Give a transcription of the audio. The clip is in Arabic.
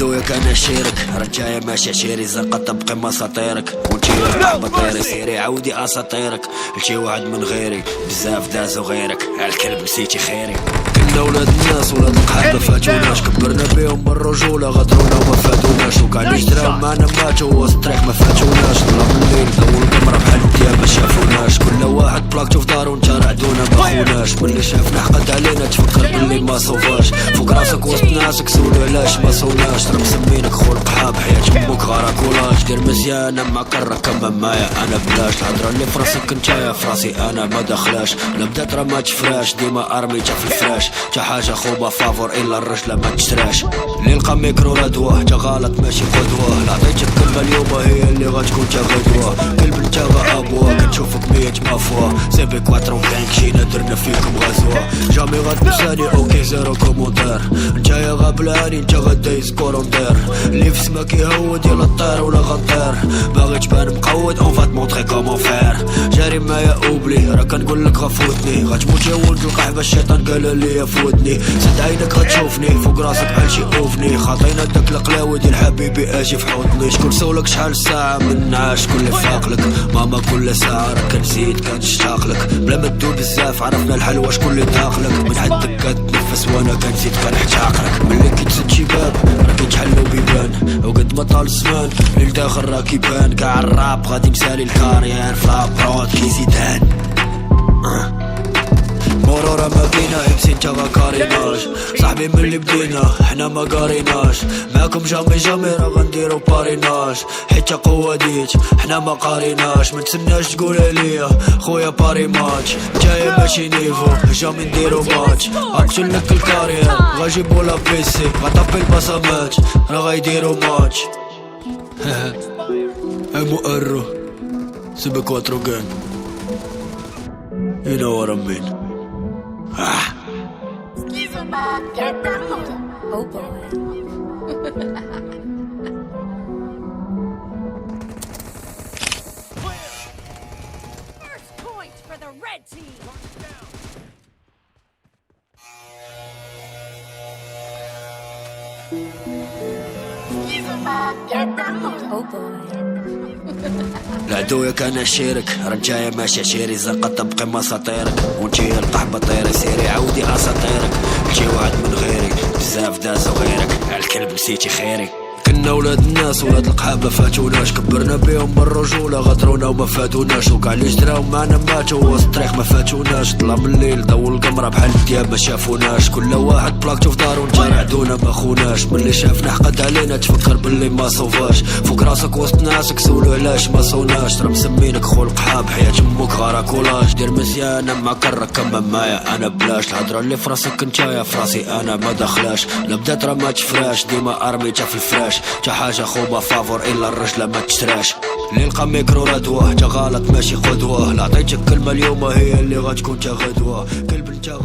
دويك انا شيرك رجاية ماشي عشيري زنقة تبقي مساطيرك وانتي بطيري سيري عودي اساطيرك لشي واحد من غيري بزاف دازو غيرك عالكلب نسيتي خيري كنا ولاد الناس ولاد القحاب مفاتوناش كبرنا بيهم بالرجولة غدرونا وما فاتوناش وكاع اللي جراو معنا ماتو وسط الطريق ما فاتوناش ظلام الليل ضو القمرة بحال الدياب ما شافوناش كل واحد بلاكتو في دارو نتا رعدونا ما خوناش ملي شافنا حقد علينا تفكر باللي ما صوفاش فوق راسك وسط ناسك سولو علاش ما صوناش راه مسمينك خو القحاب حياة امك غارة كولاج دير مزيانة مع كرة كمل معايا انا بلاش الهضرة اللي فراسك نتايا فراسي انا ما داخلاش لا بدات راه ما تفراش ديما ارميتها في الفراش تا حاجة خوبا فافور الا الرجلة ما تشراش اللي لقى ميكرو لا دواه تا غلط ماشي قدوة لا عطيتك كلمة اليوم هي اللي غتكون تا غدوة قلب نتا ابوه كتشوفك ميت مافوا سيبي كواترو كانكشينا درنا فيكم غزوة جامي غتنساني اوكي زيرو كومونتير نتايا غابلاني نتا غدايز كورونتير اللي في سما كيهود يلا طير ولا غنطير باغي تبان مقود اون فات مونطري كومون فير جاري معايا اوبلي راه كنقولك غفوتني غتموت يا ولد القحبة الشيطان قال لي فوتني سد عينك غتشوفني فوق راسك بحال شي اوفني خاطينا داك القلاوي ديال حبيبي اجي في حضني شكون سولك شحال ساعة من عاش كل فاقلك ماما كل ساعة راه كنزيد كنشتاقلك بلا ما تدوب بزاف عرفنا الحلوة شكون اللي داخلك من حدك كتنفس وانا كنزيد كنحتاقلك ملي كيتسد شي باب راه كيتحلو بيبان وقد ما طال الزمان اللي داخل راه كيبان كاع الراب غادي مسالي الكارير فلابرود كيزيدان مرورة ما بينا امسي نتا غاكاريناش صاحبي ملي بدينا حنا ما قاريناش معاكم جامي راه غنديرو باريناج حيت قوة ديت حنا ما قاريناش منتسناش تقولها ليا خويا باري ماتش جاي ماشي نيفو جامي نديرو ماتش اقتلك الكارير غاجيبو لا بيسي غطبي البصمات راه غايديرو ماتش المؤرو سيبي كواترو كان You know what I mean. Get that motor. Oh boy. First point for the red team. Get that motor. Oh boy. العدو كان عشيرك رجاية ماشي عشيري زنقة تبقي مساطيرك وانتي القحبة طيري سيري عودي اساطيرك لشي واحد من غيري بزاف دازو غيرك عالكلب نسيتي خيري كنا ولاد الناس ولاد القحاب مفاتوناش كبرنا بيهم بالرجولة غدرونا وما فاتوناش وكاع اللي جراو معنا ماتو وسط الطريق ما فاتوناش ظلام الليل ضو القمرة بحال الدياب ما شافوناش كل واحد بلاكتو في دارو نتا رعدونا ما خوناش ملي شافنا حقد علينا تفكر باللي ما صوفاش فوق راسك وسط ناسك سولو علاش ما صوناش راه مسمينك خو القحاب حياة امك غارة كولاج دير مزيانة مع كرة كمل معايا انا بلاش الهضرة اللي فراسك نتايا فراسي انا ما داخلاش لا بدات راه ما تفراش ديما ارميتها في الفراش تا حاجة خوبا فافور الا الرجلة ما تشراش اللي لقى ميكرو لا دواه تا غلط ماشي قدوة لا عطيتك كلمة اليوم هي اللي غتكون تا غدوة قلب نتا